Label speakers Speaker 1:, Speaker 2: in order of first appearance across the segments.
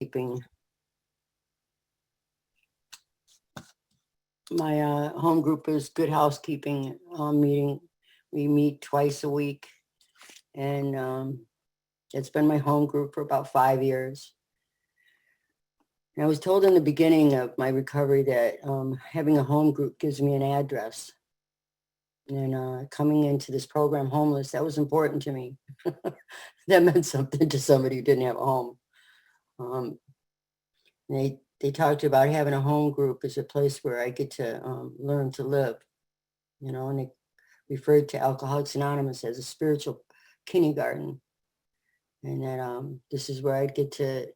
Speaker 1: keeping. My home group is Good Housekeeping meeting. We meet twice a week, and it's been my home group for about 5 years. And I was told in the beginning of my recovery that having a home group gives me an address. And coming into this program homeless, that was important to me. That meant something to somebody who didn't have a home. Um, they talked about having a home group as a place where I get to learn to live, and they referred to Alcoholics Anonymous as a spiritual kindergarten. And that this is where I'd get to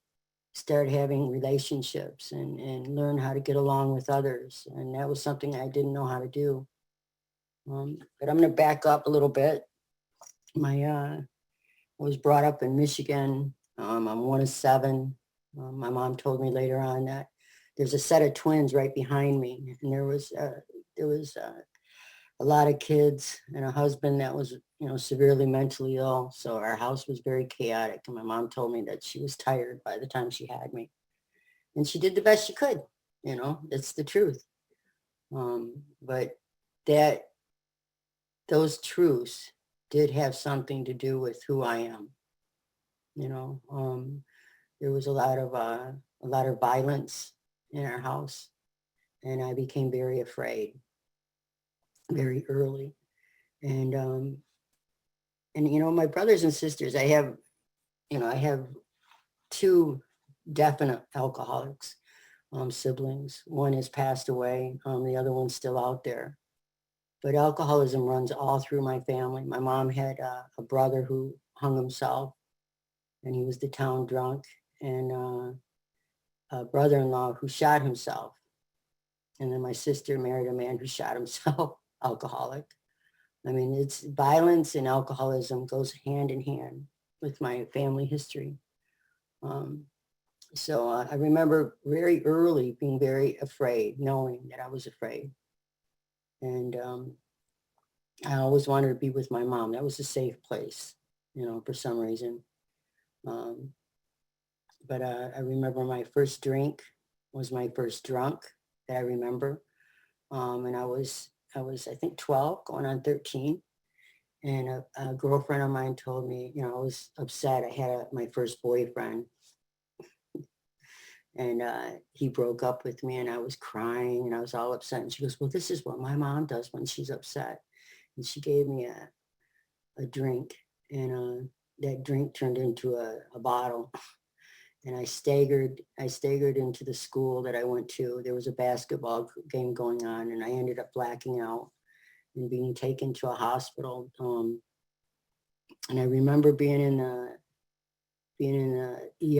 Speaker 1: start having relationships and learn how to get along with others. And that was something I didn't know how to do. But I'm going to back up a little bit. I was brought up in Michigan. I'm one of seven. My mom told me later on that there's a set of twins right behind me, and there was a lot of kids and a husband that was severely mentally ill. So our house was very chaotic, and my mom told me that she was tired by the time she had me, and she did the best she could. It's the truth. But that those truths did have something to do with who I am. There was a lot of violence in our house, and I became very afraid very early. And my brothers and sisters, I have two definite alcoholics, siblings. One has passed away. The other one's still out there. But alcoholism runs all through my family. My mom had a brother who hung himself, and he was the town drunk, and a brother-in-law who shot himself. And then my sister married a man who shot himself, alcoholic. I mean, it's violence and alcoholism goes hand in hand with my family history. So I remember very early being very afraid, knowing that I was afraid. And I always wanted to be with my mom. That was a safe place, for some reason. But I remember my first drink was my first drunk that I remember. And I was, I think, 12, going on 13. And a girlfriend of mine told me, I was upset. I had my first boyfriend. And he broke up with me, and I was crying, and I was all upset. And she goes, well, this is what my mom does when she's upset. And she gave me a drink, and that drink turned into a bottle. And I staggered into the school that I went to. There was a basketball game going on, and I ended up blacking out and being taken to a hospital. And I remember being in the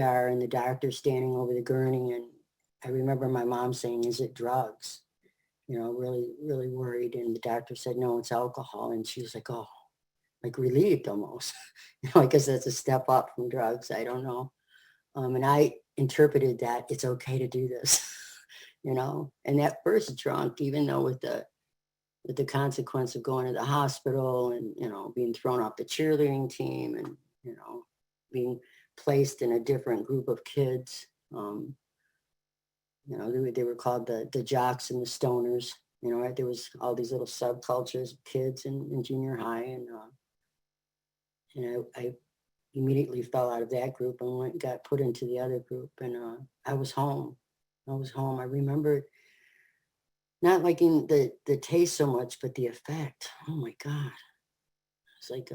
Speaker 1: ER, and the doctor standing over the gurney, and I remember my mom saying, is it drugs? Really, really worried. And the doctor said, no, it's alcohol. And she was like, oh, like relieved almost. I guess that's a step up from drugs. I don't know. And I interpreted that it's okay to do this, and that first drunk, even though with the consequence of going to the hospital and, being thrown off the cheerleading team and, being placed in a different group of kids. They were called the jocks and the stoners. There was all these little subcultures of kids in junior high, and I immediately fell out of that group and got put into the other group, and I was home. I remember not liking the taste so much, but the effect. Oh my God. It's like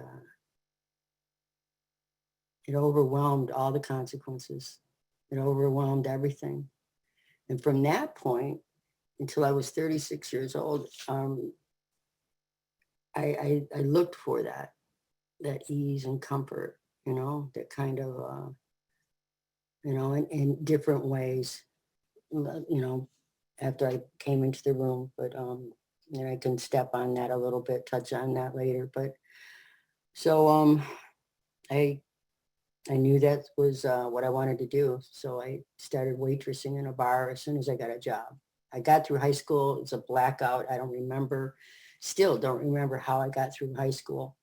Speaker 1: it overwhelmed all the consequences. It overwhelmed everything. And from that point until I was 36 years old, I looked for that ease and comfort, that kind of, in different ways, after I came into the room. But I can step on that a little bit, touch on that later. But so I knew that was what I wanted to do. So I started waitressing in a bar as soon as I got a job. I got through high school. It's a blackout. I still don't remember how I got through high school,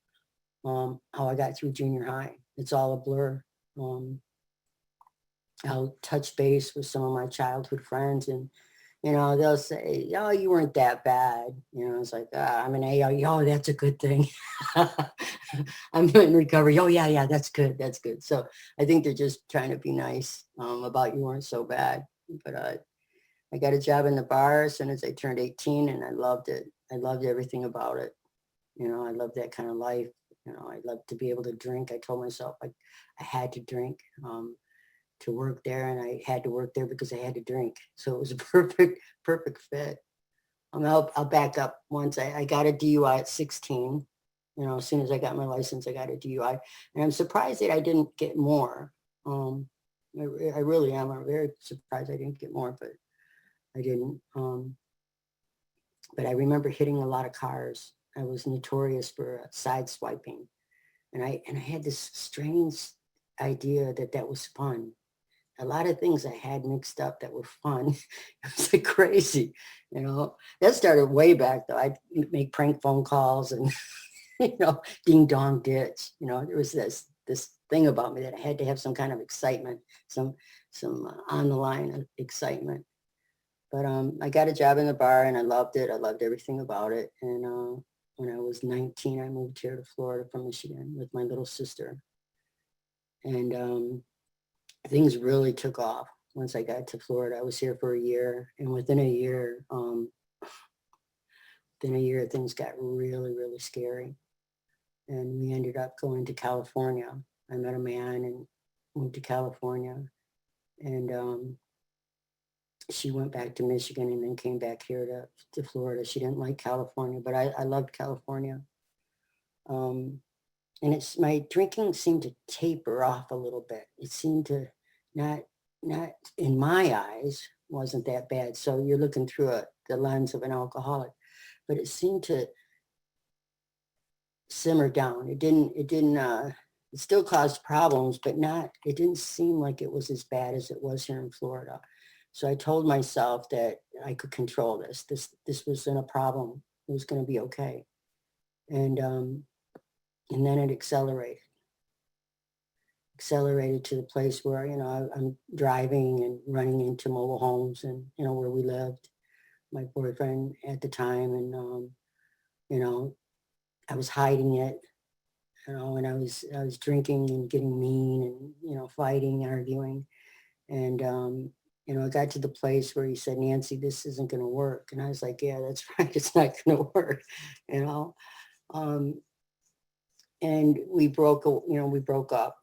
Speaker 1: how I got through junior high. It's all a blur. I'll touch base with some of my childhood friends, and they'll say, "Oh, you weren't that bad." It's like, I'm an A. Oh, that's a good thing. I'm in recovery. Oh, yeah, yeah, that's good. That's good. So I think they're just trying to be nice about you weren't so bad. But I got a job in the bar as soon as I turned 18, and I loved it. I loved everything about it. I loved that kind of life. I loved to be able to drink. I told myself I had to drink. To work there, and I had to work there because I had to drink. So it was a perfect fit. I'll back up. Once I got a DUI at 16. As soon as I got my license, I got a DUI, and I'm surprised that I didn't get more. Um, I really am. I'm very surprised I didn't get more, but I didn't. But I remember hitting a lot of cars. I was notorious for side swiping, and I had this strange idea that was fun. A lot of things I had mixed up that were fun. It was like crazy, That started way back though. I'd make prank phone calls and, ding dong ditch. There was this thing about me that I had to have some kind of excitement, some on the line excitement. But I got a job in the bar and I loved it. I loved everything about it. And when I was 19, I moved here to Florida from Michigan with my little sister. And things really took off once I got to Florida. I was here for a year, and within a year, things got really, really scary. And we ended up going to California. I met a man and moved to California, and she went back to Michigan and then came back here to Florida. She didn't like California, but I loved California. And my drinking seemed to taper off a little bit. It seemed to not in my eyes wasn't that bad. So you're looking through the lens of an alcoholic, but it seemed to simmer down. It still caused problems, but it didn't seem like it was as bad as it was here in Florida. So I told myself that I could control this. This wasn't a problem. It was going to be okay. And then it accelerated to the place where, I'm driving and running into mobile homes and, where we lived, my boyfriend at the time. And, I was hiding it, and I was drinking and getting mean and, fighting, arguing. And, it got to the place where he said, "Nancy, this isn't going to work." And I was like, "Yeah, that's right. It's not going to work." you know? Um, and we broke up.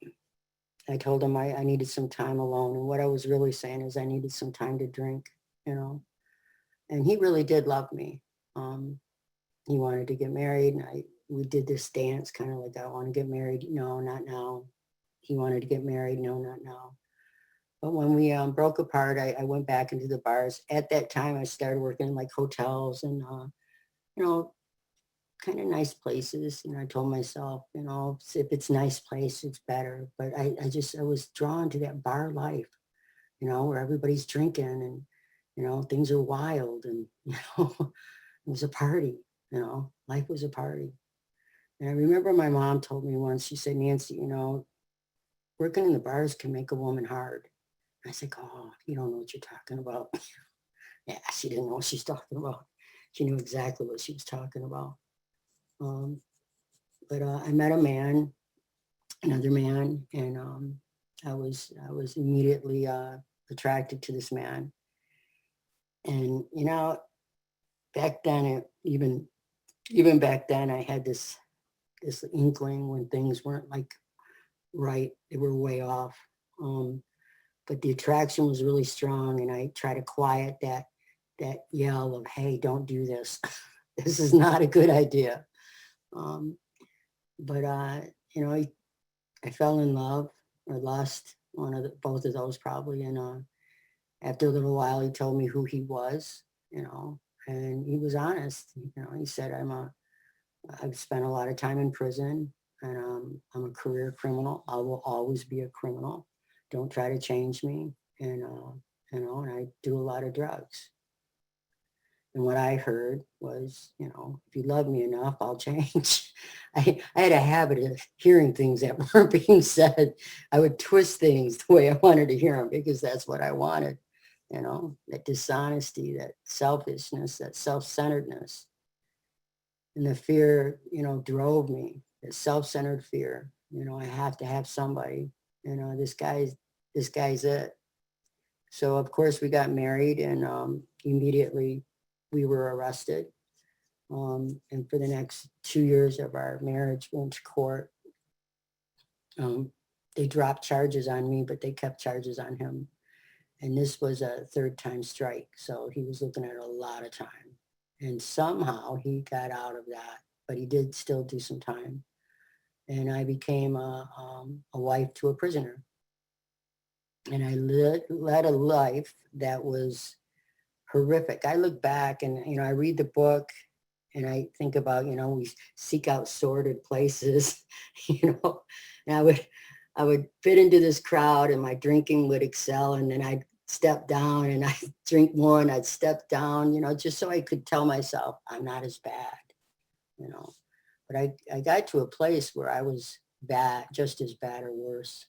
Speaker 1: I told him I needed some time alone. And what I was really saying is I needed some time to drink, you know. And he really did love me. He wanted to get married. And we did this dance kind of like, I want to get married. No, not now. He wanted to get married. No, not now. But when we broke apart, I went back into the bars. At that time, I started working in like hotels and, you know, kind of nice places. I told myself, if it's nice place, it's better. But I was drawn to that bar life, where everybody's drinking and, things are wild and, it was a party, life was a party. And I remember my mom told me once, she said, "Nancy, working in the bars can make a woman hard." I was like, "Oh, you don't know what you're talking about." Yeah, she didn't know what she's talking about. She knew exactly what she was talking about. Um, but I met another man, and I was immediately attracted to this man. And back then, even back then, I had this inkling when things weren't like right; they were way off. But the attraction was really strong, and I try to quiet that yell of, "Hey, don't do this. This is not a good idea." Um, but I fell in love or lust, both of those probably. And after a little while, he told me who he was, and he was honest. He said, I've spent a lot of time in prison, and I'm a career criminal. I will always be a criminal. Don't try to change me. And, and I do a lot of drugs. And what I heard was, if you love me enough, I'll change. I had a habit of hearing things that weren't being said. I would twist things the way I wanted to hear them because that's what I wanted. That dishonesty, that selfishness, that self-centeredness. And the fear, drove me, the self-centered fear. I have to have somebody, this guy's it. So of course we got married and immediately we were arrested. And for the next 2 years of our marriage, we went to court. They dropped charges on me, but they kept charges on him. And this was a third time strike. So he was looking at a lot of time. And somehow he got out of that, but he did still do some time. And I became a wife to a prisoner. And I led a life that was horrific. I look back and, I read the book and I think about, we seek out sordid places, and I would fit into this crowd and my drinking would excel. And then I'd step down and I'd drink more and I'd step down, just so I could tell myself I'm not as bad, but I got to a place where I was bad, just as bad or worse,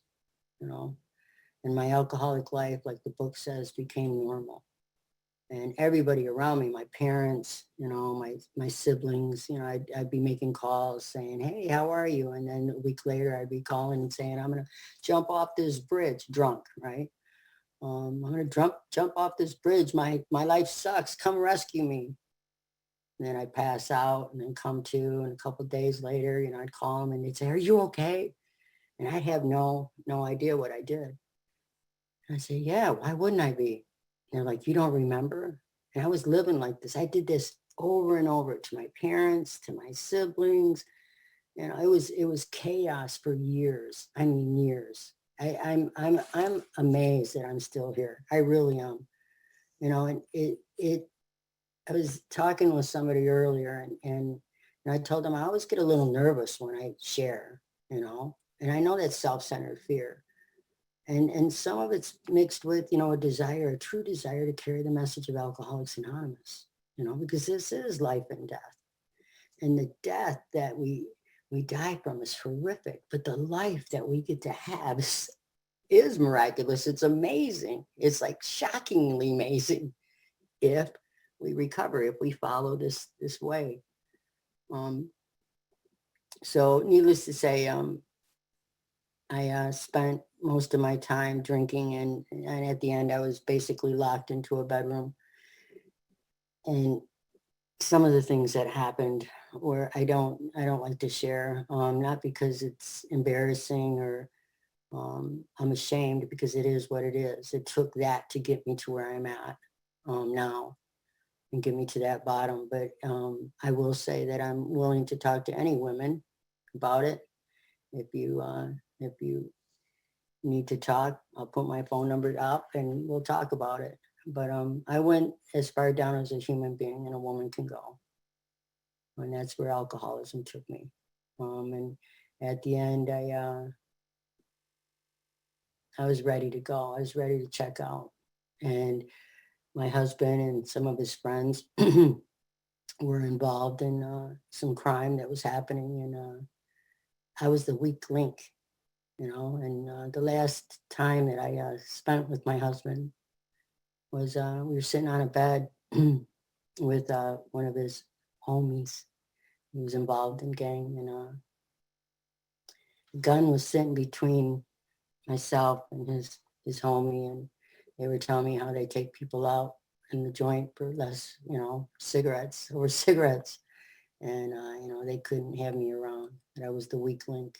Speaker 1: and my alcoholic life, like the book says, became normal. And everybody around me, my parents, my siblings, I'd be making calls saying, hey, how are you? And then a week later, I'd be calling and saying, I'm going to jump off this bridge drunk, right? I'm going to jump off this bridge. My life sucks. Come rescue me. And then I'd pass out and then come to. And a couple of days later, I'd call them and they'd say, are you okay? And I'd have no idea what I did. And I say, yeah, why wouldn't I be? And they're like, you don't remember? And I was living like this. I did this over and over to my parents, to my siblings. It was chaos for years. I mean, years. I'm amazed that I'm still here. I really am. And I was talking with somebody earlier and I told them I always get a little nervous when I share, and I know that's self-centered fear. And some of it's mixed with, a true desire to carry the message of Alcoholics Anonymous, because this is life and death. And the death that we die from is horrific, but the life that we get to have is miraculous. It's amazing. It's like shockingly amazing if we recover, if we follow this way. So needless to say, I spent most of my time drinking and at the end I was basically locked into a bedroom. And some of the things that happened where I don't like to share, not because it's embarrassing or I'm ashamed, because it is what it is. It took that to get me to where I'm at now and get me to that bottom. But I will say that I'm willing to talk to any women about it. If you need to talk, I'll put my phone number up and we'll talk about it. But I went as far down as a human being and a woman can go. And that's where alcoholism took me. And at the end, I was ready to go. I was ready to check out. And my husband and some of his friends were involved in some crime that was happening. And I was the weak link, and the last time that I spent with my husband was we were sitting on a bed with one of his homies. He was involved in gang, and a gun was sitting between myself and his homie, and they were telling me how they take people out in the joint for less, cigarettes or cigarettes. And, they couldn't have me around. And I was the weak link.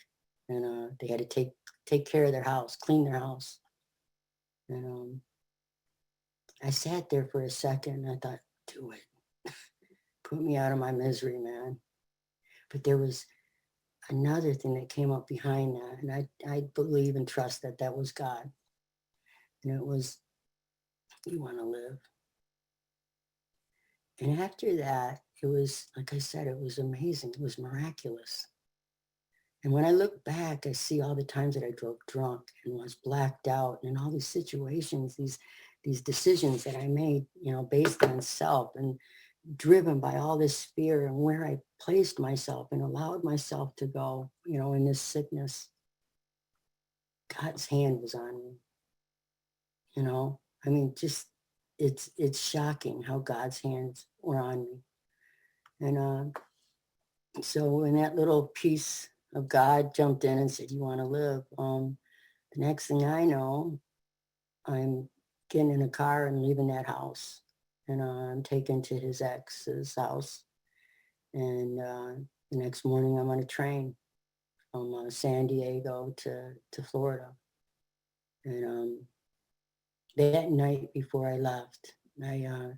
Speaker 1: And they had to take care of their house, clean their house. And I sat there for a second and I thought, do it. Put me out of my misery, man. But there was another thing that came up behind that. And I believe and trust that that was God. And it was, you want to live. And after that, it was, like I said, it was amazing. It was miraculous. And when I look back, I see all the times that I drove drunk and was blacked out and all these situations, these decisions that I made, based on self. And driven by all this fear and where I placed myself and allowed myself to go, in this sickness. God's hand was on me, I mean, just it's shocking how God's hands were on me. And so when that little piece of God jumped in and said, "You want to live?" The next thing I know, I'm getting in a car and leaving that house, and I'm taken to his ex's house. And the next morning, I'm on a train from San Diego to Florida. And that night before I left, I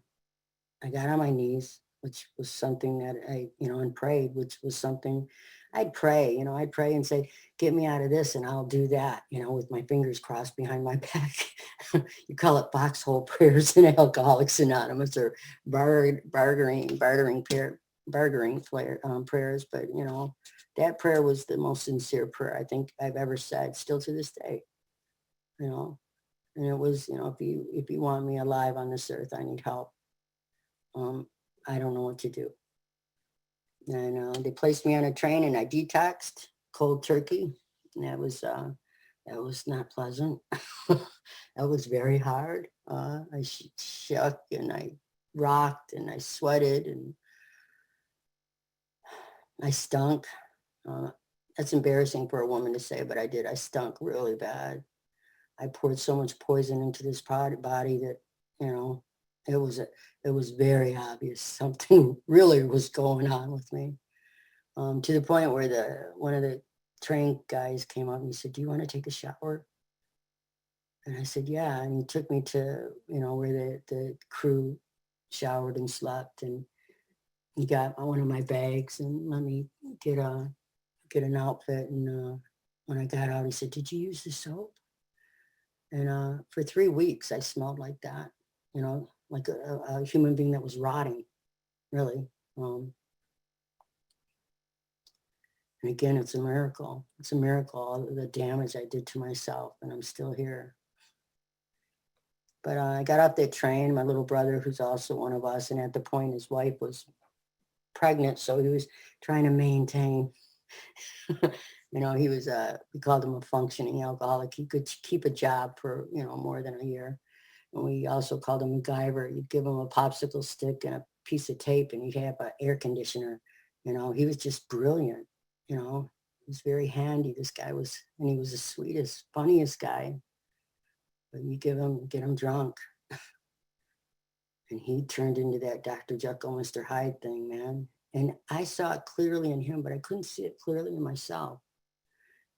Speaker 1: got on my knees, which was something that I, and prayed, which was something I'd pray and say, "Get me out of this and I'll do that," with my fingers crossed behind my back. You call it foxhole prayers in Alcoholics Anonymous, or bartering prayers. But, that prayer was the most sincere prayer I think I've ever said, still to this day, you know, and it was, if you want me alive on this earth, I need help. I don't know what to do. And they placed me on a train and I detoxed cold turkey. And that was not pleasant. That was very hard. I shook and I rocked and I sweated and I stunk. That's embarrassing for a woman to say, but I did. I stunk really bad. I poured so much poison into this body that, it was it was very obvious something really was going on with me. To the point where one of the train guys came up and he said, "Do you want to take a shower?" And I said, "Yeah." And he took me to, where the crew showered and slept. And he got one of my bags and let me get an outfit. And when I got out, he said, "Did you use the soap?" And for 3 weeks, I smelled like that, like a human being that was rotting, really. And again, it's a miracle. It's a miracle, all of the damage I did to myself, and I'm still here. But I got off that train, my little brother, who's also one of us, and at the point his wife was pregnant, so he was trying to maintain. He was, we called him a functioning alcoholic. He could keep a job for, more than a year. And we also called him MacGyver. You'd give him a popsicle stick and a piece of tape and he'd have an air conditioner. He was just brilliant. He was very handy. This guy was, and he was the sweetest, funniest guy. But you get him drunk. And he turned into that Dr. Jekyll, Mr. Hyde thing, man. And I saw it clearly in him, but I couldn't see it clearly in myself.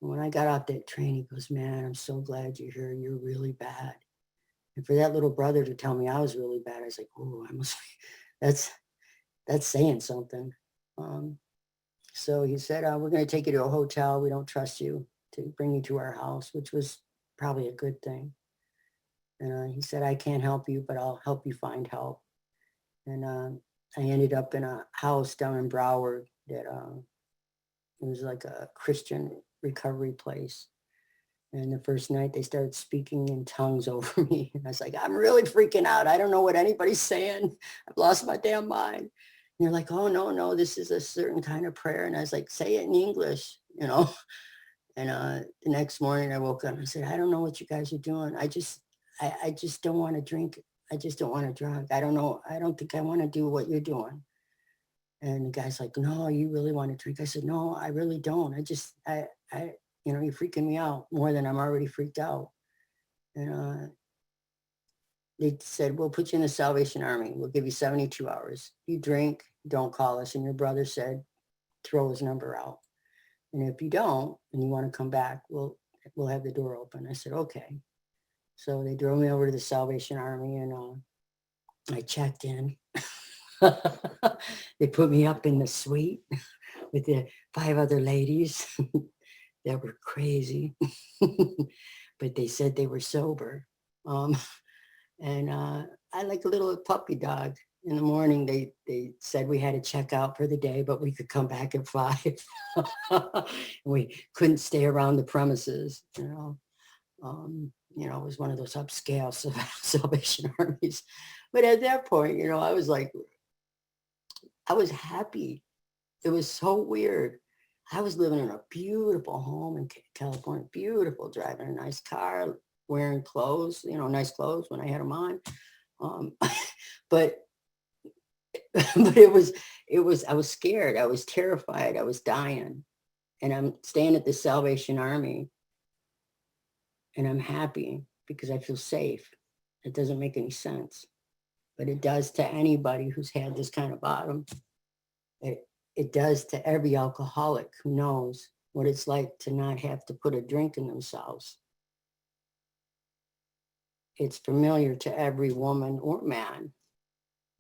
Speaker 1: And when I got off that train, he goes, "Man, I'm so glad you're here. You're really bad." And for that little brother to tell me I was really bad, I was like, "Oh, I must be, that's saying something." So he said, "We're going to take you to a hotel. We don't trust you to bring you to our house," which was probably a good thing. And he said, "I can't help you, but I'll help you find help." And I ended up in a house down in Broward that it was like a Christian recovery place. And the first night they started speaking in tongues over me. And I was like, "I'm really freaking out. I don't know what anybody's saying. I've lost my damn mind." And they're like, "Oh, no, this is a certain kind of prayer." And I was like, "Say it in English." And the next morning I woke up and I said, "I don't know what you guys are doing. I just don't want to drink. I just don't want to drink. I don't know. I don't think I want to do what you're doing." And the guy's like, "No, you really want to drink?" I said, "No, I really don't. I, you're freaking me out more than I'm already freaked out." And they said, "We'll put you in the Salvation Army. We'll give you 72 hours. You drink, don't call us." And your brother said, "Throw his number out. And if you don't, and you want to come back, we'll have the door open." I said, "Okay." So they drove me over to the Salvation Army and I checked in. They put me up in the suite with the 5 other ladies that were crazy, but they said they were sober. And I like a little puppy dog. In the morning, they said we had to check out for the day, but we could come back at 5. We couldn't stay around the premises, it was one of those upscale Salvation Armies. But at that point, I was like, I was happy. It was so weird. I was living in a beautiful home in California, beautiful, driving a nice car, wearing clothes, nice clothes when I had them on. Um, but but I was scared. I was terrified. I was dying. And I'm staying at the Salvation Army and I'm happy because I feel safe. It doesn't make any sense, but it does to anybody who's had this kind of bottom. It does to every alcoholic who knows what it's like to not have to put a drink in themselves. It's familiar to every woman or man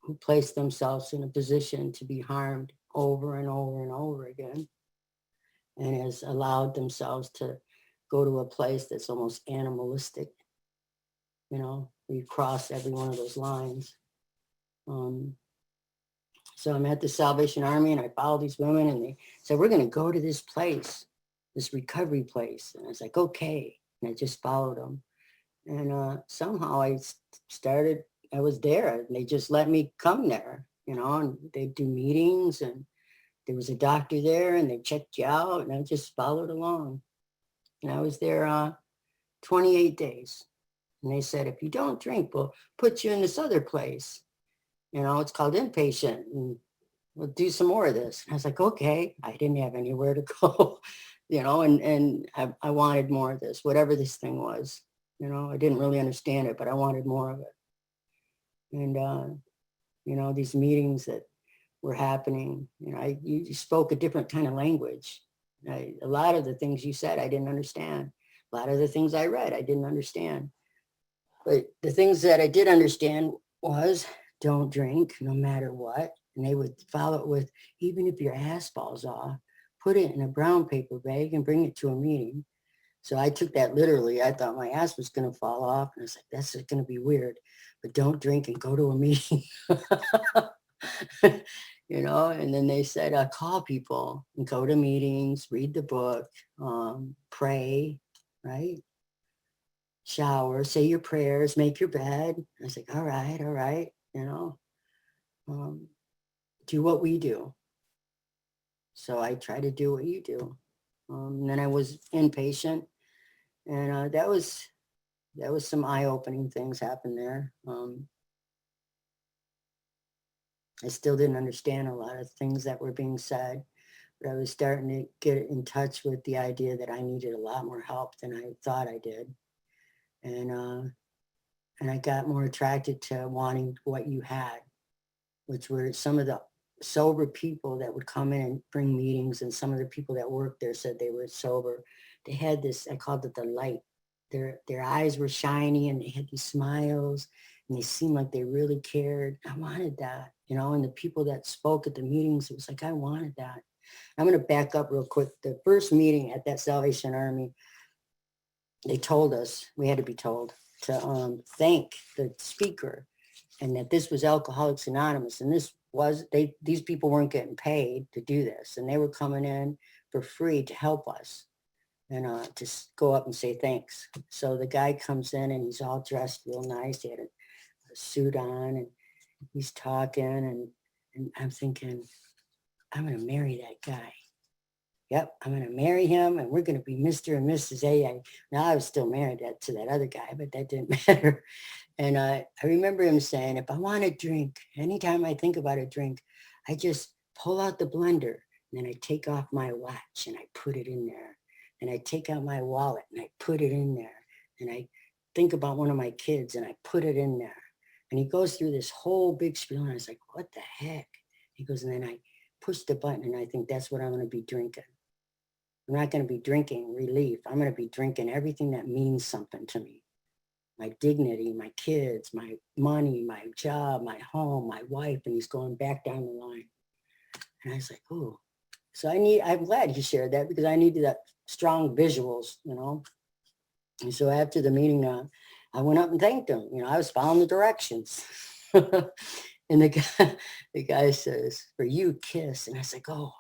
Speaker 1: who place themselves in a position to be harmed over and over and over again and has allowed themselves to go to a place that's almost animalistic. We cross every one of those lines. So I'm at the Salvation Army and I follow these women and they said, we're going to go to this place, this recovery place. And I was like, okay. And I just followed them. And somehow I was there and they just let me come there, and they do meetings and there was a doctor there and they checked you out and I just followed along. And I was there 28 days. And they said, if you don't drink, we'll put you in this other place. It's called inpatient. And we'll do some more of this. And I was like, okay. I didn't have anywhere to go, and I wanted more of this, whatever this thing was. I didn't really understand it, but I wanted more of it. And, these meetings that were happening, you spoke a different kind of language. A lot of the things you said, I didn't understand. A lot of the things I read, I didn't understand. But the things that I did understand was don't drink no matter what. And they would follow it with, even if your ass falls off, put it in a brown paper bag and bring it to a meeting. So I took that literally. I thought my ass was going to fall off. And I was like, that's going to be weird. But don't drink and go to a meeting. And then they said, call people and go to meetings, read the book, pray, right? Shower, say your prayers, make your bed. I was like, all right, do what we do. So I try to do what you do. And then I was inpatient, and that was some eye-opening things happened there. I still didn't understand a lot of things that were being said, but I was starting to get in touch with the idea that I needed a lot more help than I thought I did. And I got more attracted to wanting what you had, which were some of the sober people that would come in and bring meetings, and some of the people that worked there said they were sober. They had this, I called it the light. Their eyes were shiny and they had these smiles and they seemed like they really cared. I wanted that, and the people that spoke at the meetings, it was like, I wanted that. I'm going to back up real quick. The first meeting at that Salvation Army, they told us, we had to be told to thank the speaker and that this was Alcoholics Anonymous. And these people weren't getting paid to do this. And they were coming in for free to help us and to go up and say thanks. So the guy comes in and he's all dressed real nice. He had a suit on and he's talking and I'm thinking, I'm going to marry that guy. Yep, I'm going to marry him and we're going to be Mr. and Mrs. A. Now I was still married to that other guy, but that didn't matter. And I remember him saying, if I want a drink, anytime I think about a drink, I just pull out the blender and then I take off my watch and I put it in there. And I take out my wallet and I put it in there. And I think about one of my kids and I put it in there. And he goes through this whole big spiel and I was like, what the heck? He goes, and then I push the button and I think that's what I'm going to be drinking. I'm not going to be drinking relief. I'm going to be drinking everything that means something to me. My dignity, my kids, my money, my job, my home, my wife, and he's going back down the line. And I was like, oh. So I'm glad he shared that because I needed that strong visuals, And so after the meeting, I went up and thanked him. I was following the directions. And the guy says, for you, kiss. And I was like, oh,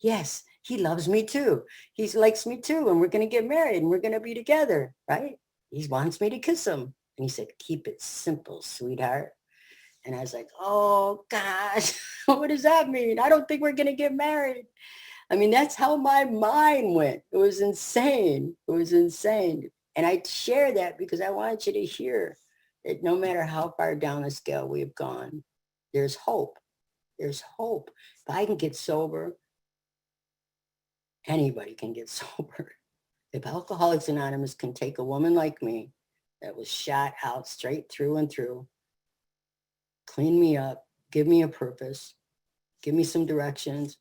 Speaker 1: yes, he loves me too. He likes me too. And we're going to get married and we're going to be together, right? He wants me to kiss him. And he said, keep it simple, sweetheart. And I was like, oh gosh, what does that mean? I don't think we're going to get married. I mean, that's how my mind went. It was insane. It was insane. And I share that because I want you to hear that no matter how far down the scale we have gone, there's hope. There's hope. If I can get sober, anybody can get sober. If Alcoholics Anonymous can take a woman like me that was shot out straight through and through, clean me up, give me a purpose, give me some directions,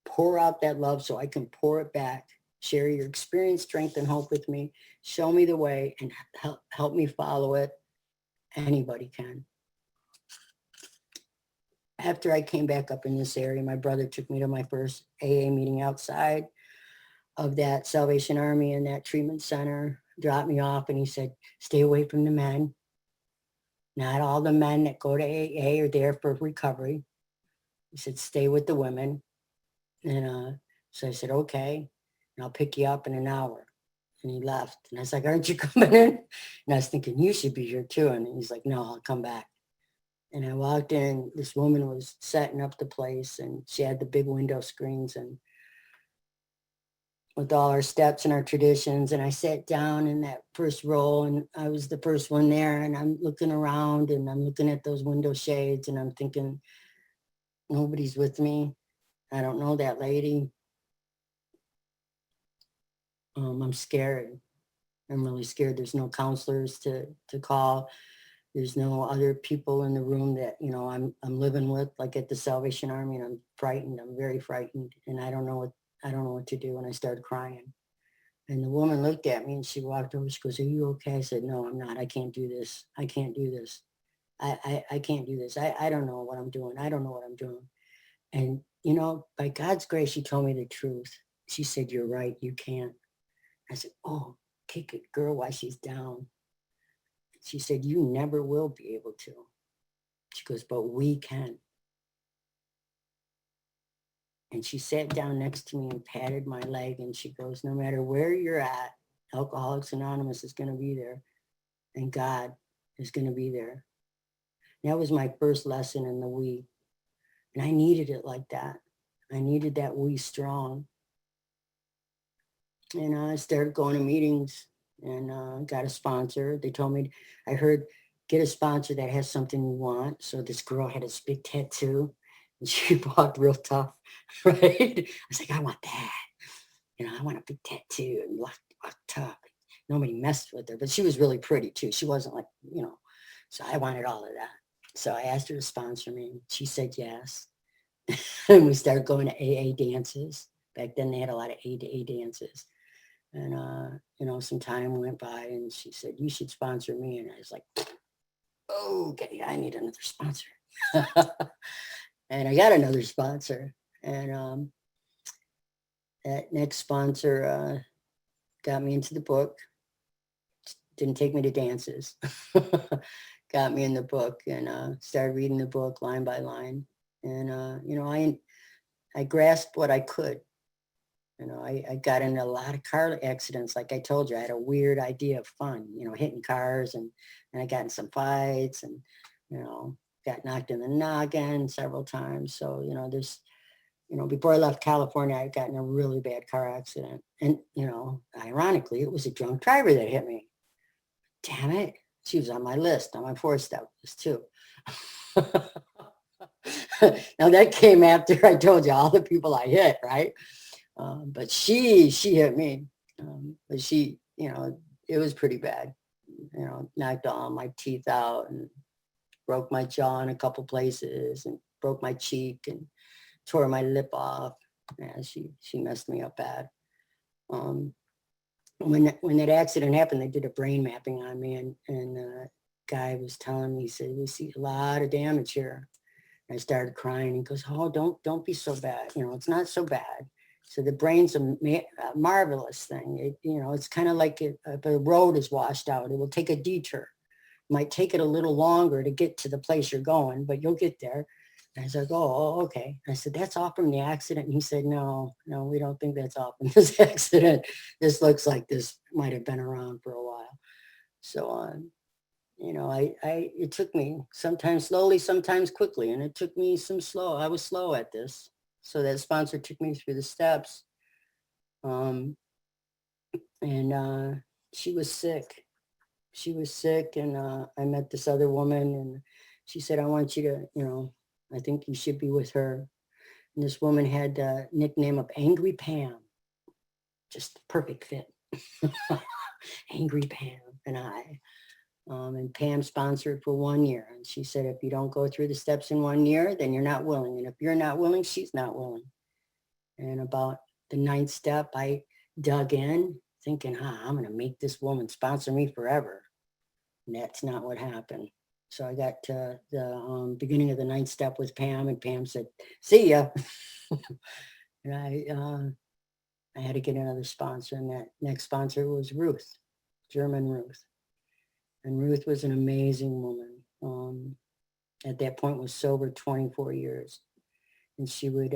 Speaker 1: pour out that love so I can pour it back, share your experience, strength, and hope with me, show me the way, and help me follow it, anybody can. After I came back up in this area, my brother took me to my first AA meeting outside of that Salvation Army and that treatment center, dropped me off, and he said, stay away from the men. Not all the men that go to AA are there for recovery. He said, stay with the women. And so I said, okay, and I'll pick you up in an hour. And he left. And I was like, aren't you coming in? And I was thinking, you should be here too. And he's like, no, I'll come back. And I walked in, this woman was setting up the place, and she had the big window screens and with all our steps and our traditions. And I sat down in that first row, and I was the first one there, and I'm looking around and I'm looking at those window shades, and I'm thinking, nobody's with me. I don't know that lady. I'm scared. I'm really scared. There's no counselors to call. There's no other people in the room that, you know, I'm living with, like at the Salvation Army, and I'm frightened. I'm very frightened, and I don't know what to do. And I started crying. And the woman looked at me and she walked over. She goes, are you okay? I said, no, I'm not. I can't do this. I can't do this. I can't do this. I don't know what I'm doing. I don't know what I'm doing. And, you know, by God's grace, she told me the truth. She said, you're right. You can't. I said, oh, kick it, girl, while she's down. She said, you never will be able to. She goes, but we can. And she sat down next to me and patted my leg. And she goes, no matter where you're at, Alcoholics Anonymous is going to be there. And God is going to be there. And that was my first lesson in the we. And I needed it like that. I needed that we strong. And I started going to meetings and got a sponsor. They told me, I heard, get a sponsor that has something you want. So this girl had this big tattoo, and she walked real tough, right? I was like, I want that. You know, I want a big tattoo and walk tough. Nobody messed with her, but she was really pretty too. She wasn't like, you know, so I wanted all of that. So I asked her to sponsor me. She said yes. And we started going to AA dances. Back then they had a lot of AA dances. And, you know, some time went by and she said, you should sponsor me. And I was like, oh, okay, I need another sponsor. And I got another sponsor. And that next sponsor got me into the book. Didn't take me to dances. Got me in the book and started reading the book line by line. And, you know, I grasped what I could. You know, I got in a lot of car accidents. Like I told you, I had a weird idea of fun, you know, hitting cars, and I got in some fights and, you know, got knocked in the noggin several times. So, you know, there's, you know, before I left California, I got in a really bad car accident. And, you know, ironically, it was a drunk driver that hit me. Damn it. She was on my list, on my 4-step list too. Now that came after I told you all the people I hit, right? But she hit me. But she, you know, it was pretty bad. You know, knocked all my teeth out and broke my jaw in a couple places and broke my cheek and tore my lip off. Yeah, she messed me up bad. When that accident happened, they did a brain mapping on me, and guy was telling me, he said, we see a lot of damage here. And I started crying. He goes, oh, don't be so bad. You know, it's not so bad. So the brain's a marvelous thing. You know, it's kind of like if a road is washed out, it will take a detour. It might take it a little longer to get to the place you're going, but you'll get there. And I said, oh, okay. I said, that's all from the accident. And he said, no, we don't think that's all from this accident. This looks like this might have been around for a while. So, it took me sometimes slowly, sometimes quickly, and it took me I was slow at this. So that sponsor took me through the steps. Um, and she was sick. She was sick, and I met this other woman, and she said, I want you to, I think you should be with her. And this woman had a nickname of Angry Pam, just the perfect fit. Angry Pam and I. And Pam sponsored for 1 year. And she said, if you don't go through the steps in 1 year, then you're not willing. And if you're not willing, she's not willing. And about the 9th step, I dug in thinking, I'm going to make this woman sponsor me forever. And that's not what happened. So I got to the beginning of the 9th step with Pam, and Pam said, see ya. And I had to get another sponsor, and that next sponsor was Ruth, German Ruth. And Ruth was an amazing woman. At that point was sober 24 years. And she would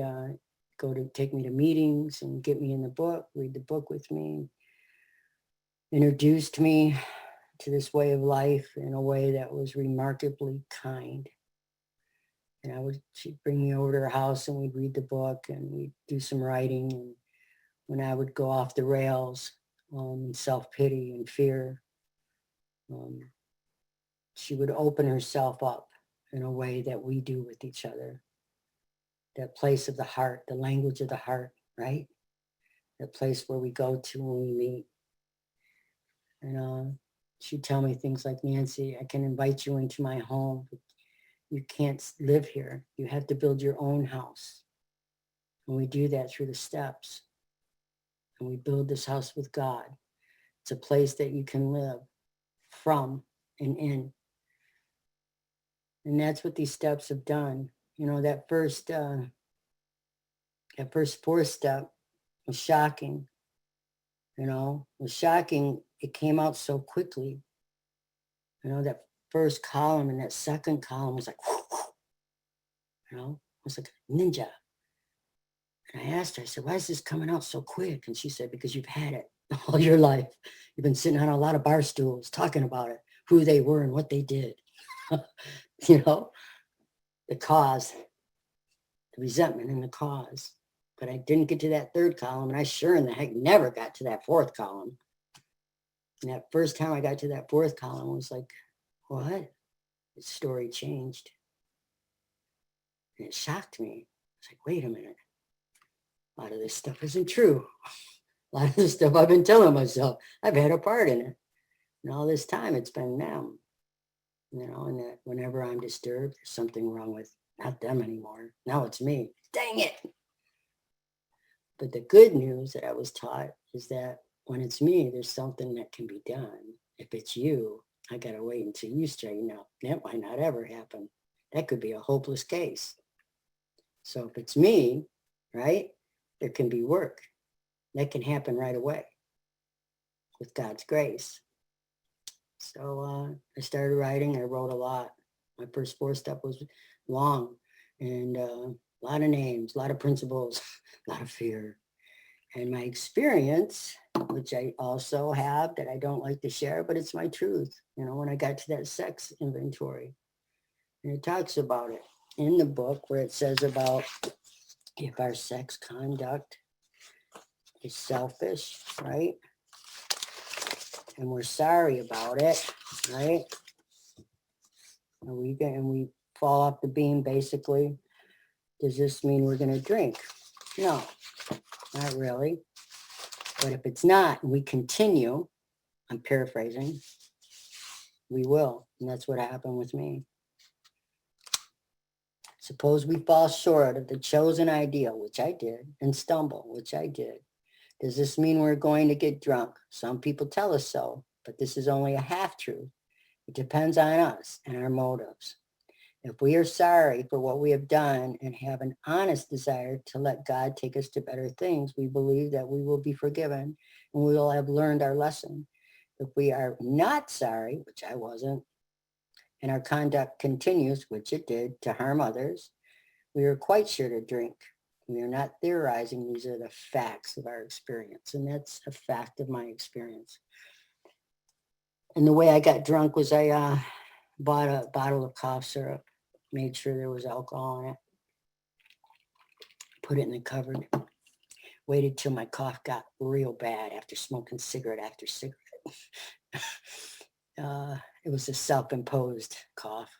Speaker 1: take me to meetings and get me in the book, read the book with me, introduced me to this way of life in a way that was remarkably kind. And she'd bring me over to her house and we'd read the book and we'd do some writing. And when I would go off the rails, self-pity and fear, she would open herself up in a way that we do with each other. That place of the heart, the language of the heart, right? That place where we go to when we meet. And she'd tell me things like, Nancy, I can invite you into my home, but you can't live here. You have to build your own house. And we do that through the steps. And we build this house with God. It's a place that you can live from and in. And that's what these steps have done. That first 4th step was shocking. It was shocking. It came out so quickly. That first column and that second column was like, it was like a ninja. And I asked her, I said, why is this coming out so quick? And she said, because you've had it all your life. You've been sitting on a lot of bar stools talking about it, who they were and what they did. The cause, the resentment and the cause. But I didn't get to that 3rd column, and I sure in the heck never got to that 4th column. And that first time I got to that 4th column was like, what? The story changed. And it shocked me. It's like, wait a minute. A lot of this stuff isn't true. A lot of this stuff I've been telling myself, I've had a part in it. And all this time it's been them. And that whenever I'm disturbed, there's something wrong with not them anymore. Now it's me. Dang it. But the good news that I was taught is that when it's me, there's something that can be done. If it's you, I got to wait until you straighten out. That might not ever happen. That could be a hopeless case. So if it's me, right, there can be work. That can happen right away with God's grace. So I started writing. I wrote a lot. My first 4 step was long and a lot of names, a lot of principles, a lot of fear. And my experience, which I also have that I don't like to share, but it's my truth, when I got to that sex inventory. And it talks about it in the book where it says about if our sex conduct is selfish, right? And we're sorry about it, right? And we fall off the beam, basically. Does this mean we're going to drink? No, not really. But if it's not, and we continue, I'm paraphrasing, we will. And that's what happened with me. Suppose we fall short of the chosen ideal, which I did, and stumble, which I did. Does this mean we're going to get drunk? Some people tell us so, but this is only a half-truth. It depends on us and our motives. If we are sorry for what we have done and have an honest desire to let God take us to better things, we believe that we will be forgiven and we will have learned our lesson. If we are not sorry, which I wasn't, and our conduct continues, which it did, to harm others, we are quite sure to drink. We are not theorizing. These are the facts of our experience, and that's a fact of my experience. And the way I got drunk was I bought a bottle of cough syrup, made sure there was alcohol in it, put it in the cupboard, waited till my cough got real bad after smoking cigarette after cigarette. It was a self-imposed cough.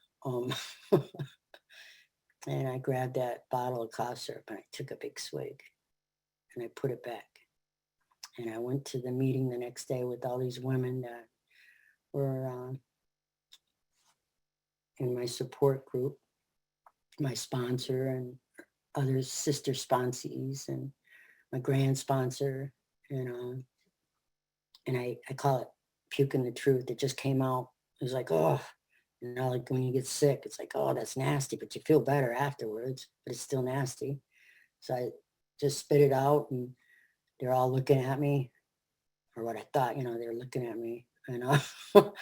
Speaker 1: And I grabbed that bottle of cough syrup and I took a big swig and I put it back. And I went to the meeting the next day with all these women that were in my support group, my sponsor and other sister sponsees and my grand sponsor. And I call it puking the truth. It just came out. It was like, oh, like when you get sick, it's like, oh, that's nasty, but you feel better afterwards, but it's still nasty. So I just spit it out and they're all looking at me, or what I thought, they're looking at me. And, and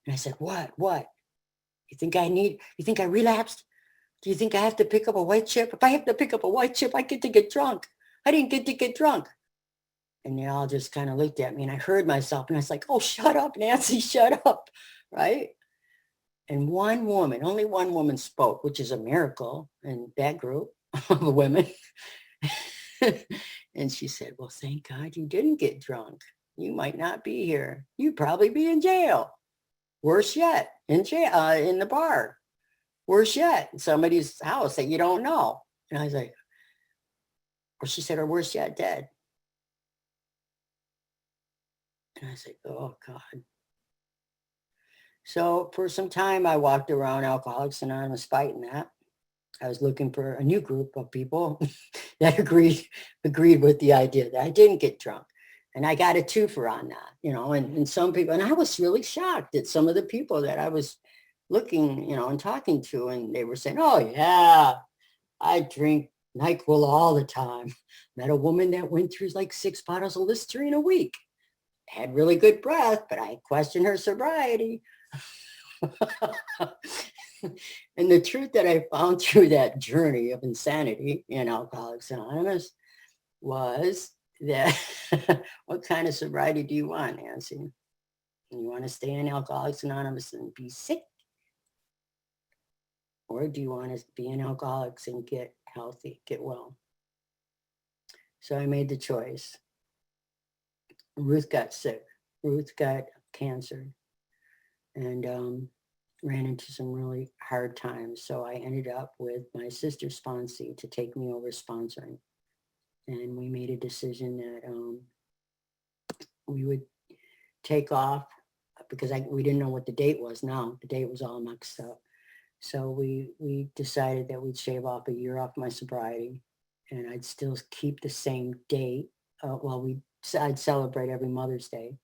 Speaker 1: I said, what? You think I relapsed? Do you think I have to pick up a white chip? If I have to pick up a white chip, I get to get drunk. I didn't get to get drunk. And they all just kind of looked at me and I heard myself and I was like, oh, shut up, Nancy, shut up. Right. And only one woman spoke, which is a miracle in that group of women. And she said, well, thank God you didn't get drunk. You might not be here. You'd probably be in jail. Worse yet, in jail, in the bar. Worse yet, in somebody's house that you don't know. And I was like, or she said, or worse yet, dead. And I was like, oh, God. So for some time, I walked around Alcoholics Anonymous fighting that. I was looking for a new group of people that agreed with the idea that I didn't get drunk. And I got a twofer on that, and some people, and I was really shocked at some of the people that I was looking, and talking to, and they were saying, oh, yeah, I drink NyQuil all the time. Met a woman that went through like 6 bottles of Listerine a week. Had really good breath, but I questioned her sobriety. And the truth that I found through that journey of insanity in Alcoholics Anonymous was that what kind of sobriety do you want, Nancy? You want to stay in Alcoholics Anonymous and be sick? Or do you want to be in Alcoholics and get healthy, get well? So I made the choice. Ruth got sick. Ruth got cancer and ran into some really hard times. So I ended up with my sister sponsee to take me over sponsoring. And we made a decision that we would take off because we didn't know what the date was now. The date was all mixed up. So we decided that we'd shave off a year off my sobriety and I'd still keep the same date. I'd celebrate every Mother's Day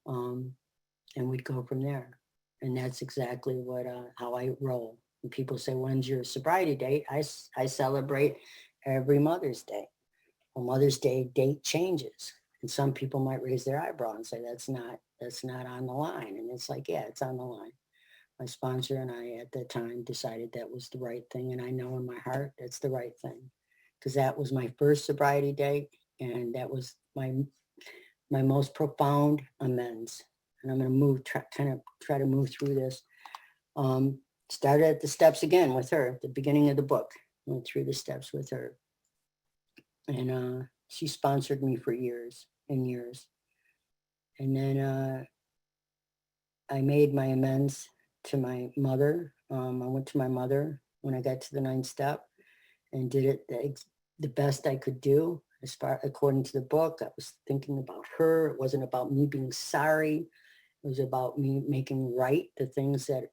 Speaker 1: and we'd go from there. And that's exactly how I roll. When people say, when's your sobriety date? I celebrate every Mother's Day. Well, Mother's Day date changes. And some people might raise their eyebrow and say, that's not on the line. And it's like, yeah, it's on the line. My sponsor and I at the time decided that was the right thing. And I know in my heart, that's the right thing. Because that was my first sobriety date. And that was my most profound amends. And I'm going to try to move through this. Started at the steps again with her, at the beginning of the book. Went through the steps with her. And she sponsored me for years and years. And then I made my amends to my mother. I went to my mother when I got to the 9th step and did it the best I could do. According to the book, I was thinking about her. It wasn't about me being sorry. It was about me making right the things that,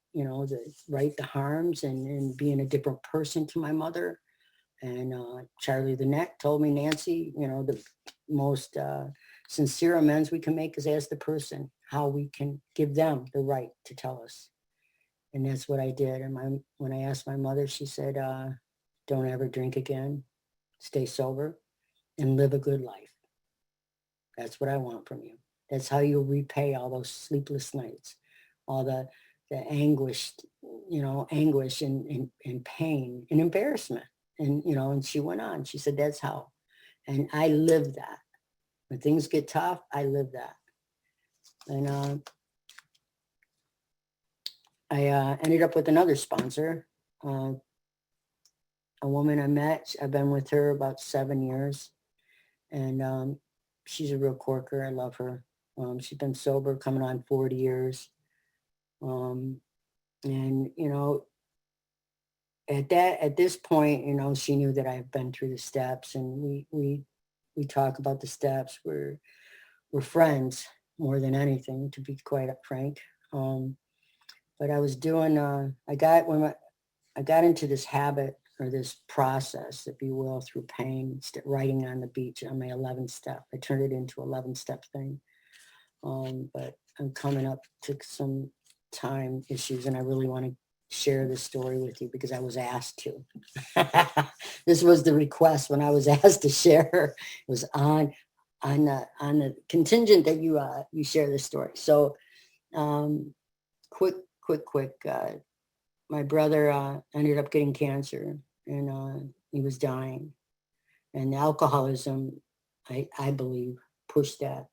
Speaker 1: right the harms and being a different person to my mother. And Charlie the Neck told me, Nancy, the most sincere amends we can make is ask the person how we can give them the right to tell us. And that's what I did. And when I asked my mother, she said, don't ever drink again, stay sober, and live a good life. That's what I want from you. That's how you'll repay all those sleepless nights, all the anguish, anguish and pain and embarrassment. And she went on, she said, that's how. And I live that. When things get tough, I live that. And I ended up with another sponsor, a woman I met. I've been with her about 7 years, and she's a real corker. I love her. She's been sober coming on 40 years. And, at this point, she knew that I've been through the steps, and we talk about the steps. We're friends more than anything, to be quite frank. But I was doing, I got into this habit or this process, if you will, through pain, writing on the beach on my 11th step. I turned it into 11-step thing. But I'm coming up to some time issues, and I really want to share this story with you because I was asked to. This was the request when I was asked to share. It was on the contingent that you share this story. So quick. My brother ended up getting cancer, and he was dying. And alcoholism, I believe, pushed that.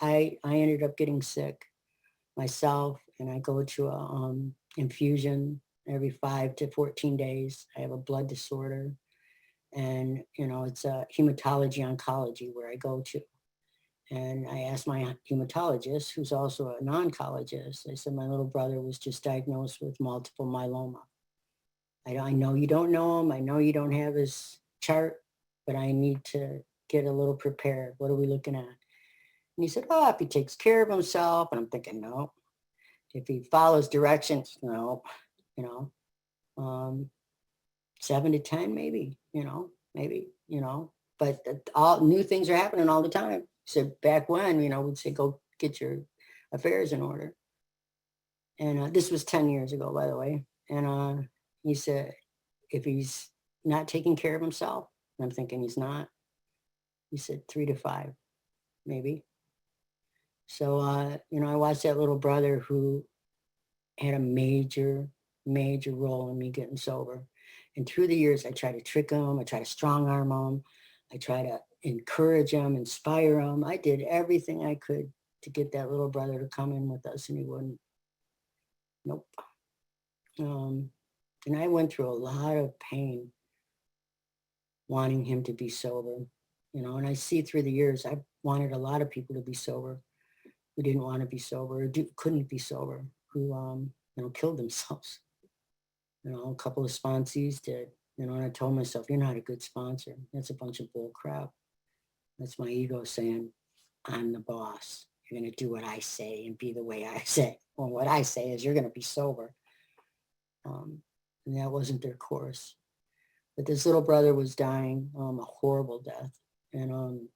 Speaker 1: I ended up getting sick myself, and I go to a infusion every 5 to 14 days. I have a blood disorder, and it's a hematology oncology where I go to. And I asked my hematologist, who's also an oncologist, I said, my little brother was just diagnosed with multiple myeloma. I know you don't know him. I know you don't have his chart, but I need to get a little prepared. What are we looking at? And he said, oh, if he takes care of himself. And I'm thinking, no. If he follows directions, no. 7 to 10, maybe, maybe. But all new things are happening all the time. So back when, we'd say, go get your affairs in order. And this was 10 years ago, by the way. And he said, if he's not taking care of himself, and I'm thinking he's not, he said 3 to 5, maybe. So, I watched that little brother who had a major role in me getting sober. And through the years, I try to trick him. I try to strong arm him. I try to encourage him, inspire him. I did everything I could to get that little brother to come in with us, and he wouldn't. Nope. And I went through a lot of pain wanting him to be sober, and I see through the years, I wanted a lot of people to be sober who didn't want to be sober, or couldn't be sober, who, killed themselves. A couple of sponsees did, and I told myself, you're not a good sponsor. That's a bunch of bull crap. That's my ego saying, I'm the boss. You're going to do what I say and be the way I say. Well, what I say is you're going to be sober. And that wasn't their course. But this little brother was dying a horrible death. And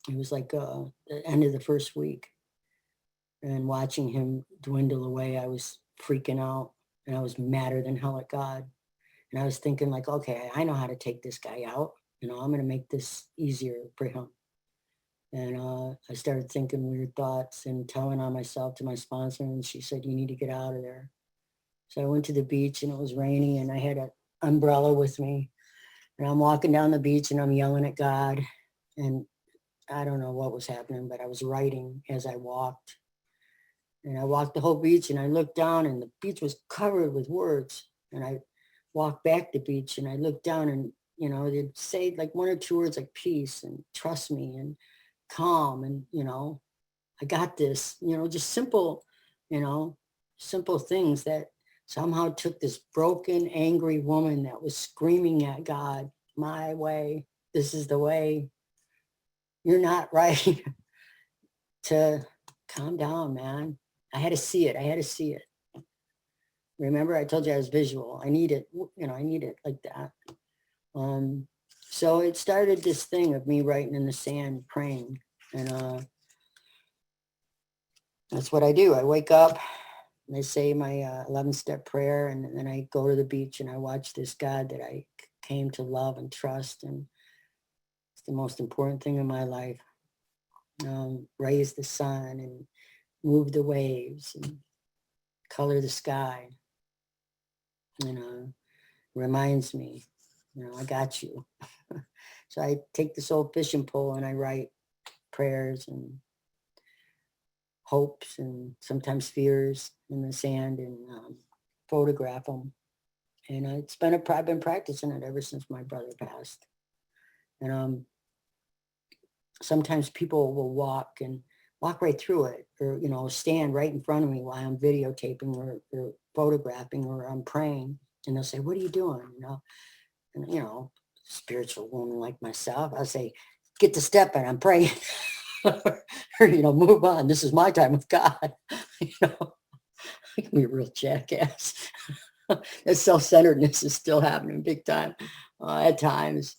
Speaker 1: it was like the end of the first week. And watching him dwindle away, I was freaking out. And I was madder than hell at God. And I was thinking like, okay, I know how to take this guy out. I'm going to make this easier for him. And I started thinking weird thoughts and telling on myself to my sponsor. And she said, you need to get out of there. So I went to the beach, and it was rainy, and I had an umbrella with me. And I'm walking down the beach, and I'm yelling at God. And I don't know what was happening, but I was writing as I walked. And I walked the whole beach, and I looked down, and the beach was covered with words. And I walked back the beach, and I looked down, and, they'd say like 1 or 2 words like peace and trust me and calm. And, I got this, just simple, simple things that somehow took this broken, angry woman that was screaming at God, my way, this is the way, you're not right, to calm down, man. I had to see it. Remember, I told you I was visual. I need it, I need it like that. So it started this thing of me writing in the sand, praying. And that's what I do. I wake up, and I say my 11-step prayer, and then I go to the beach, and I watch this God that I came to love and trust. And it's the most important thing in my life. Raise the sun and move the waves and color the sky. And reminds me, I got you. So I take this old fishing pole, and I write prayers and hopes and sometimes fears in the sand and photograph them. And I've been practicing it ever since my brother passed. And sometimes people will walk right through it, or stand right in front of me while I'm videotaping or photographing, or I'm praying, and they'll say, "What are you doing?" And spiritual woman like myself, I'll say, "Get to stepping, I'm praying." or move on, this is my time with God. I can be a real jackass. That self-centeredness is still happening big time at times.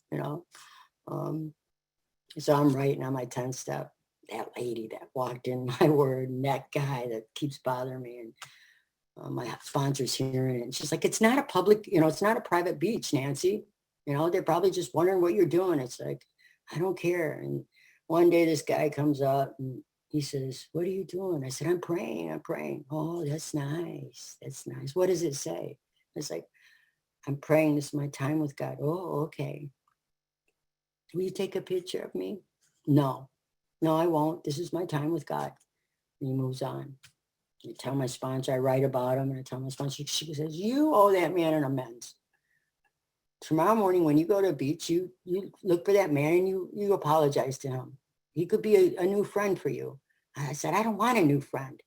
Speaker 1: So I'm writing on my 10 step. That lady that walked in my word, and that guy that keeps bothering me, and my sponsor's hearing it. And she's like, "It's not a public, it's not a private beach, Nancy. They're probably just wondering what you're doing." It's like, I don't care. And one day this guy comes up and he says, "What are you doing?" I said, I'm praying. "Oh, that's nice. That's nice. What does it say?" It's like, "I'm praying. This is my time with God." "Oh, okay. Will you take a picture of me?" No, I won't. This is my time with God. And he moves on. I tell my sponsor, I write about him, and I tell my sponsor, she says, "You owe that man an amends. Tomorrow morning when you go to the beach, you look for that man and you apologize to him. He could be a new friend for you." I said, "I don't want a new friend.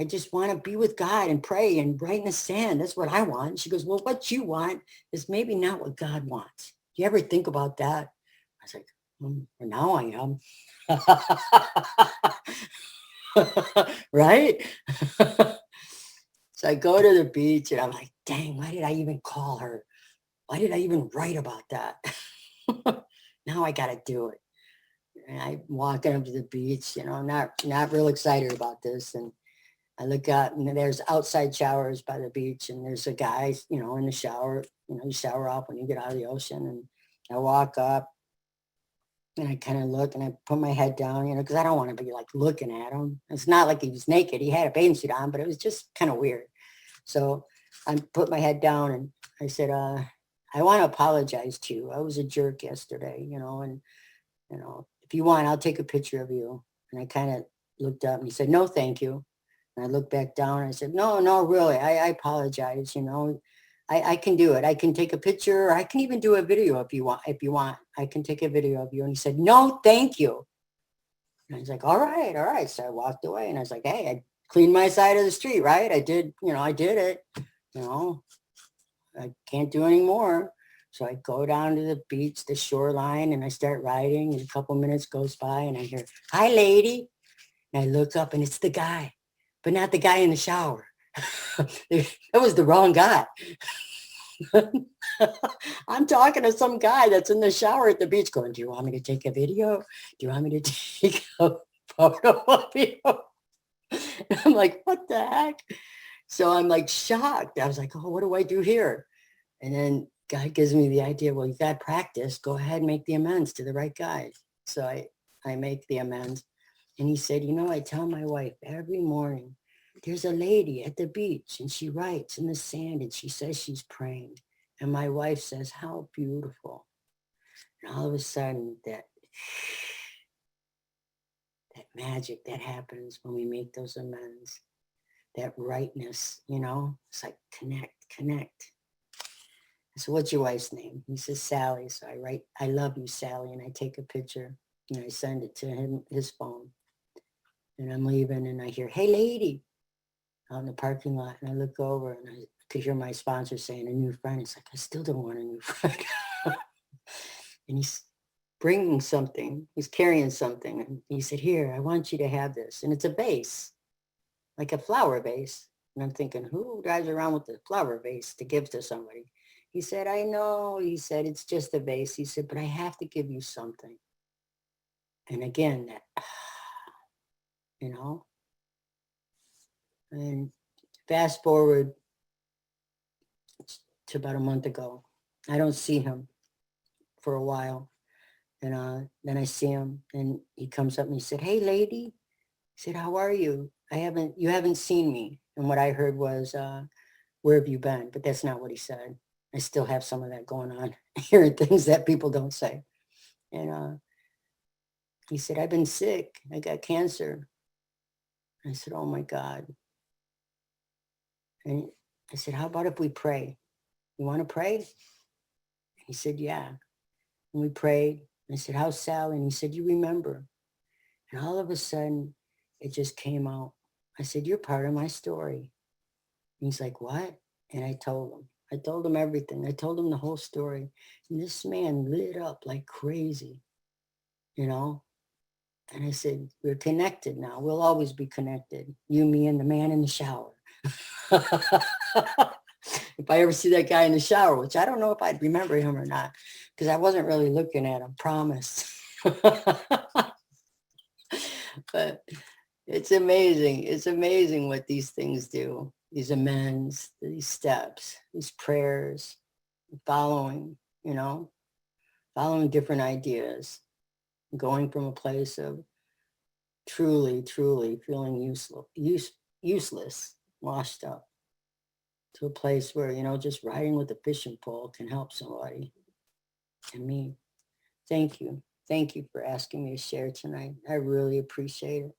Speaker 1: I just want to be with God and pray and write in the sand. That's what I want." She goes, "Well, what you want is maybe not what God wants. Do you ever think about that?" I was like, well, now I am. Right? So I go to the beach and I'm like, dang, why did I even call her? Why did I even write about that? Now I got to do it. And I walk up to the beach, not real excited about this. And I look out and there's outside showers by the beach, and there's a guy, in the shower. You shower off when you get out of the ocean. And I walk up and I kind of look and I put my head down, because I don't want to be like looking at him. It's not like he was naked. He had a bathing suit on, but it was just kind of weird. So I put my head down and I said, "I want to apologize to you. I was a jerk yesterday, and, if you want, I'll take a picture of you." And I kind of looked up and he said, "No, thank you." And I looked back down and I said, no, really, I apologize. I can do it. I can take a picture, or I can even do a video if you want. I can take a video of you. And he said, "No, thank you." And I was like, all right. So I walked away and I was like, hey, I cleaned my side of the street, right? I did, I did it, I can't do any more. So I go down to the beach, the shoreline, and I start riding, and a couple minutes goes by and I hear, "Hi, lady." And I look up and it's the guy, but not the guy in the shower. It was the wrong guy. I'm talking to some guy that's in the shower at the beach going, "Do you want me to take a video? Do you want me to take a photo of you?" And I'm like, what the heck? So I'm like shocked. I was like, oh, what do I do here? And then God gives me the idea, well, you got practice. Go ahead and make the amends to the right guy. So I make the amends. And he said, I tell my wife every morning, there's a lady at the beach and she writes in the sand and she says she's praying. And my wife says, how beautiful. And all of a sudden that magic that happens when we make those amends, that rightness, it's like connect. So what's your wife's name? He says, Sally. So I write, I love you, Sally. And I take a picture and I send it to him, his phone. And I'm leaving and I hear, hey, lady, out in the parking lot. And I look over and I could hear my sponsor saying, a new friend. It's like, I still don't want a new friend. And he's bringing something. He's carrying something. And he said, here, I want you to have this. And it's a vase, like a flower vase. And I'm thinking, who drives around with a flower vase to give to somebody? He said, I know. He said, it's just a vase. He said, but I have to give you something. And again, that, and fast forward to about a month ago. I don't see him for a while. And then I see him and he comes up and he said, hey, lady. He said, how are you? You haven't seen me. And what I heard was, where have you been? But that's not what he said. I still have some of that going on, hearing things that people don't say. And he said, I've been sick. I got cancer. I said, oh my God. And I said, how about if we pray? You want to pray? And he said, yeah. And we prayed. And I said, how's Sally? And he said, you remember. And all of a sudden, it just came out. I said, you're part of my story. And he's like, what? And I told him. I told him everything. I told him the whole story. And this man lit up like crazy, you know? And I said, we're connected now. We'll always be connected. You, me, and the man in the shower. If I ever see that guy in the shower, which I don't know if I'd remember him or not, because I wasn't really looking at him, promise. But it's amazing. It's amazing what these things do. These amends, these steps, these prayers, following, you know, following different ideas, going from a place of truly, truly feeling useless, washed up, to a place where, you know, just riding with a fishing pole can help somebody. And me, thank you. Thank you for asking me to share tonight. I really appreciate it.